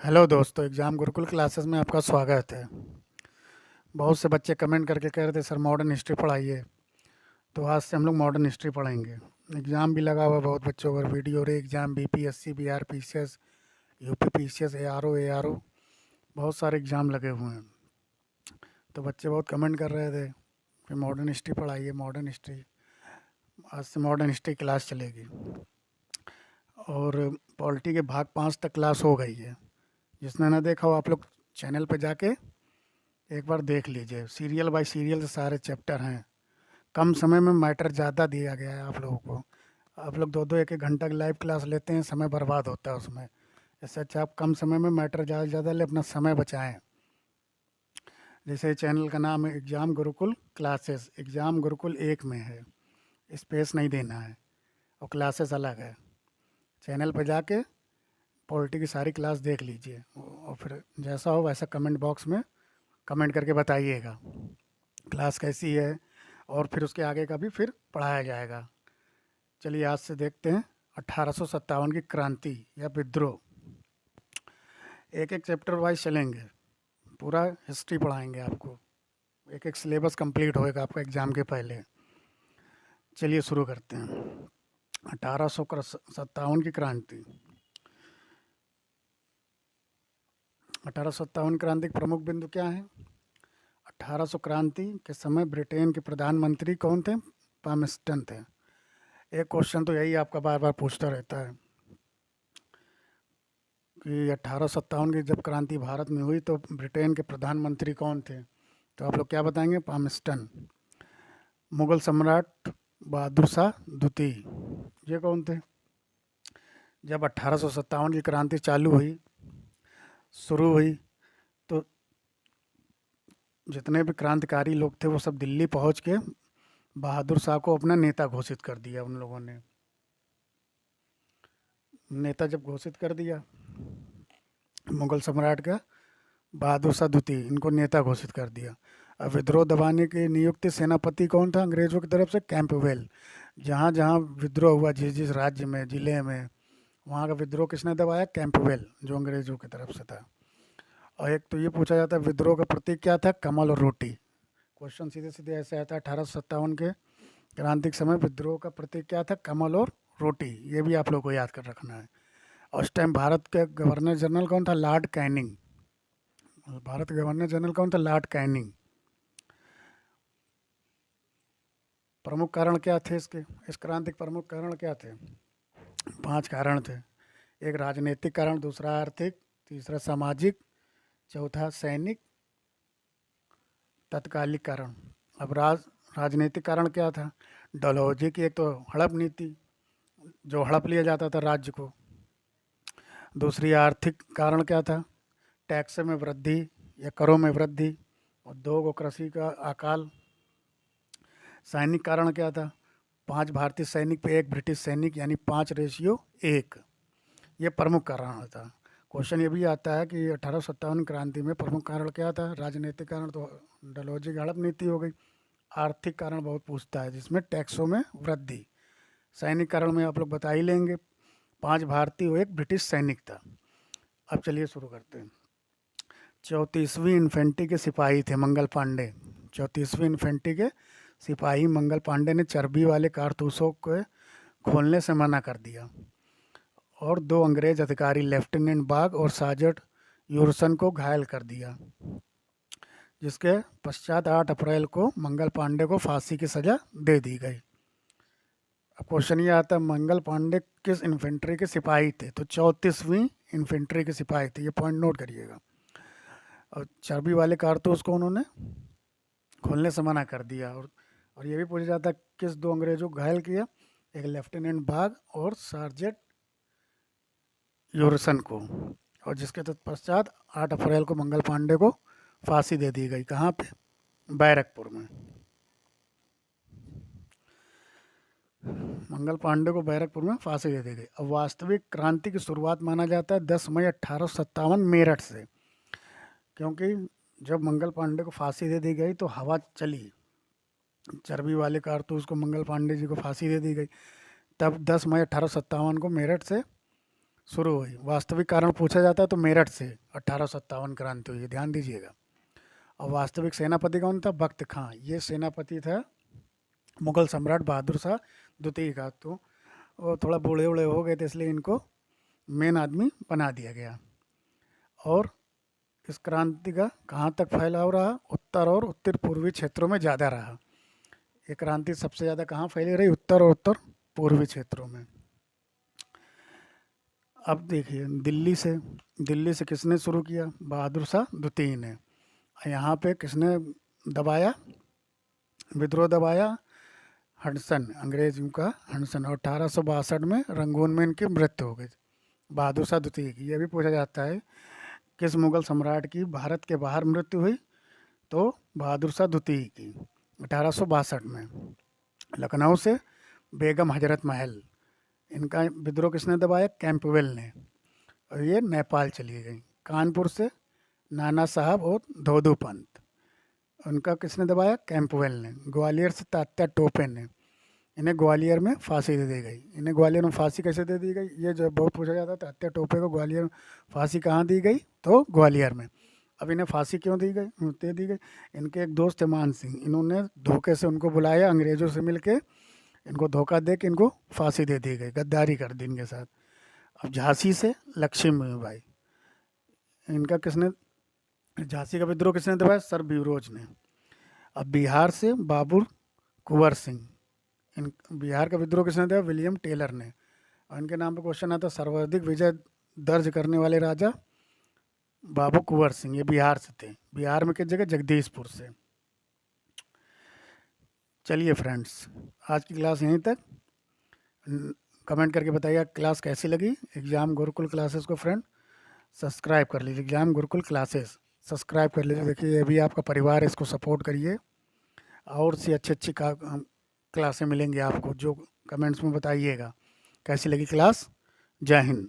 Hello दोस्तों, exam Gurukul classes में आपका स्वागत है। बहुत से बच्चे कमेंट करके कह रहे थे सर मॉडर्न हिस्ट्री पढ़ाइए, तो आज से हम लोग मॉडर्न हिस्ट्री पढ़ेंगे। एग्ज़ाम भी लगा हुआ है बहुत बच्चों का, वीडियो रे एग्ज़ाम बीपीएससी बीआरपीसीएस यूपीपीसीएस एआरओ बहुत सारे एग्ज़ाम लगे हुए हैं। तो बच्चे बहुत कमेंट कर रहे थे कि मॉडर्न हिस्ट्री पढ़ाइए मॉडर्न हिस्ट्री। आज से मॉडर्न हिस्ट्री क्लास चलेगी और पॉलिटी के भाग 5 तक क्लास हो गई है। जिसने ना देखा हो आप लोग चैनल पर जाके एक बार देख लीजिए। सीरियल बाय सीरियल से सारे चैप्टर हैं। कम समय में मैटर ज़्यादा दिया गया है आप लोगों को। आप लोग दो दो एक एक घंटा की लाइव क्लास लेते हैं, समय बर्बाद होता है उसमें। इससे अच्छा आप कम समय में मैटर ज़्यादा से ज़्यादा ले अपना समय बचाएं। जैसे चैनल का नाम है exam Gurukul classes, exam Gurukul एक में है, स्पेस नहीं देना है और क्लासेस अलग है। चैनल पर जाके पॉलिटी की सारी क्लास देख लीजिए और फिर जैसा हो वैसा कमेंट बॉक्स में कमेंट करके बताइएगा क्लास कैसी है, और फिर उसके आगे का भी फिर पढ़ाया जाएगा। चलिए आज से देखते हैं 1857 की क्रांति या विद्रोह। एक एक चैप्टर वाइज चलेंगे, पूरा हिस्ट्री पढ़ाएंगे आपको। एक एक सिलेबस कंप्लीट होएगा आपका एग्ज़ाम के पहले। चलिए शुरू करते हैं। 1857 की क्रांति। 1857 क्रांति के प्रमुख बिंदु क्या हैं? 1800 क्रांति के समय ब्रिटेन के प्रधानमंत्री कौन थे? पामस्टन थे। एक क्वेश्चन तो यही आपका बार बार पूछता रहता है कि 1857 की जब क्रांति भारत में हुई तो ब्रिटेन के प्रधानमंत्री कौन थे? तो आप लोग क्या बताएंगे? पामस्टन। मुगल सम्राट बहादुर शाह द्वितीय, ये कौन थे? जब 1857 की क्रांति चालू हुई, शुरू हुई, तो जितने भी क्रांतिकारी लोग थे वो सब दिल्ली पहुंच के बहादुर शाह को अपना नेता घोषित कर दिया। उन लोगों ने नेता जब घोषित कर दिया मुगल सम्राट का, बहादुर शाह द्वितीय, इनको नेता घोषित कर दिया। अब विद्रोह दबाने के नियुक्त सेनापति कौन था अंग्रेजों की तरफ से? कैंपबेल। जहाँ जहाँ विद्रोह हुआ, जिस जिस राज्य में, जिले में, वहाँ का विद्रोह किसने दबाया? कैंपबेल, जो अंग्रेजों की तरफ से था। और एक तो ये पूछा जाता है विद्रोह का प्रतीक क्या था? कमल और रोटी। क्वेश्चन सीधे सीधे ऐसे आता है 1857 के क्रांति के समय विद्रोह का प्रतीक क्या था? कमल और रोटी। ये भी आप लोग को याद कर रखना है। और उस टाइम भारत के गवर्नर जनरल कौन था? Lord Canning. भारत के गवर्नर जनरल कौन था? Lord Canning. प्रमुख कारण क्या थे इसके? इस क्रांति के प्रमुख कारण क्या थे? 5 कारण थे। एक राजनीतिक कारण, दूसरा आर्थिक, तीसरा सामाजिक, चौथा सैनिक, तत्कालिक कारण। अब राजनीतिक कारण क्या था? डलहौजी की एक तो हड़प नीति, जो हड़प लिया जाता था राज्य को। दूसरी आर्थिक कारण क्या था? टैक्स में वृद्धि या करों में वृद्धि, उद्योग और कृषि का अकाल। सैनिक कारण क्या था? 5 भारतीय सैनिक पे 1 ब्रिटिश सैनिक, यानी 5:1। ये प्रमुख कारण था। क्वेश्चन ये भी आता है कि 1857 क्रांति में प्रमुख कारण क्या था? राजनीतिक कारण तो डलहौजी की हड़प नीति हो गई। आर्थिक कारण बहुत पूछता है, जिसमें टैक्सों में वृद्धि। सैनिक कारण में आप लोग बता ही लेंगे, 5 भारतीय और 1 ब्रिटिश सैनिक था। अब चलिए शुरू करते हैं। 34वीं इन्फेंट्री के सिपाही थे मंगल पांडे। 34वीं इन्फेंट्री के सिपाही मंगल पांडे ने चर्बी वाले कारतूसों को खोलने से मना कर दिया और 2 अंग्रेज अधिकारी लेफ्टिनेंट बाग और सार्जेंट यूरसन को घायल कर दिया, जिसके पश्चात 8 अप्रैल को मंगल पांडे को फांसी की सजा दे दी गई। अब क्वेश्चन ये आता है मंगल पांडे किस इन्फेंट्री के सिपाही थे? तो 34वीं इन्फेंट्री के सिपाही थे, ये पॉइंट नोट करिएगा। और चर्बी वाले कारतूस को उन्होंने खोलने से मना कर दिया। और ये भी पूछा जाता है किस 2 अंग्रेजों को घायल किया? एक लेफ्टिनेंट बाग और सार्जेंट यूरसन को। और जिसके तत्पश्चात 8 अप्रैल को मंगल पांडे को फांसी दे दी गई। कहाँ पे? बैरकपुर में। मंगल पांडे को बैरकपुर में फांसी दे दी गई। अब वास्तविक क्रांति की शुरुआत माना जाता है 10 मई 1857 मेरठ से, क्योंकि जब मंगल पांडे को फांसी दे दी गई तो हवा चली, चर्बी वाले कारतूस को मंगल पांडे जी को फांसी दे दी गई। तब 10 मई 1857 को मेरठ से शुरू हुई। वास्तविक कारण पूछा जाता है तो मेरठ से 1857 क्रांति हुई, ध्यान दीजिएगा। और वास्तविक सेनापति कौन था? बख्त खां। ये सेनापति था मुगल सम्राट बहादुर शाह द्वितीय का। तो वो थोड़ा बूढ़े बूढ़े हो गए थे, इसलिए इनको मेन आदमी बना दिया गया। और इस क्रांति का कहाँ तक फैलाव रहा? उत्तर और उत्तर पूर्वी क्षेत्रों में ज़्यादा रहा। ये क्रांति सबसे ज़्यादा कहाँ फैली रही? उत्तर और उत्तर पूर्वी क्षेत्रों में। अब देखिए, दिल्ली से किसने शुरू किया? बहादुर शाह द्वितीय ने। यहाँ पे किसने दबाया, विद्रोह दबाया? हडसन, अंग्रेजों का हडसन। और 1862 में रंगून में इनकी मृत्यु हो गई, बहादुर शाह द्वितीय की। यह भी पूछा जाता है किस मुगल सम्राट की भारत के बाहर मृत्यु हुई? तो बहादुर शाह द्वितीय की 1862 में। लखनऊ से बेगम हजरत महल, इनका विद्रोह किसने दबाया? कैंपवेल ने। और ये नेपाल चली गई। कानपुर से नाना साहब और धोदू पंत, उनका किसने दबाया? कैंपवेल ने। ग्वालियर से तात्या टोपे ने, इन्हें ग्वालियर में फांसी दे दी गई। इन्हें ग्वालियर में फांसी कैसे दे दी गई? ये जो बहुत पूछा जाता है, तात्या टोपे को ग्वालियर में फांसी कहाँ दी गई? तो ग्वालियर में। अब इन्हें फांसी क्यों दी गई, दे दी गई? इनके एक दोस्त थे मान सिंह, इन्होंने धोखे से उनको बुलाया, अंग्रेज़ों से मिल के इनको धोखा दे के इनको फांसी दे दी गई, गद्दारी कर दी इनके साथ। अब झांसी से लक्ष्मीबाई, इनका किसने, झांसी का विद्रोह किसने दबाया? सर बिरोज ने। अब बिहार से बाबुर कुंवर सिंह, इन बिहार का विद्रोह किसने दिया? विलियम टेलर ने। और इनके नाम पे क्वेश्चन आता है, सर्वाधिक विजय दर्ज करने वाले राजा बाबू कुंवर सिंह। ये बिहार से थे। बिहार में किस जगह? जगदीशपुर से। चलिए फ्रेंड्स, आज की क्लास यहीं तक। कमेंट करके बताइए क्लास कैसी लगी। एग्ज़ाम गुरुकुल क्लासेस को फ्रेंड सब्सक्राइब कर लीजिए। एग्ज़ाम गुरुकुल क्लासेस सब्सक्राइब कर लीजिए। देखिए, ये भी आपका परिवार है, इसको सपोर्ट करिए। और सी अच्छी अच्छी क्लासें मिलेंगी आपको, जो कमेंट्स में बताइएगा कैसी लगी क्लास। जय हिंद।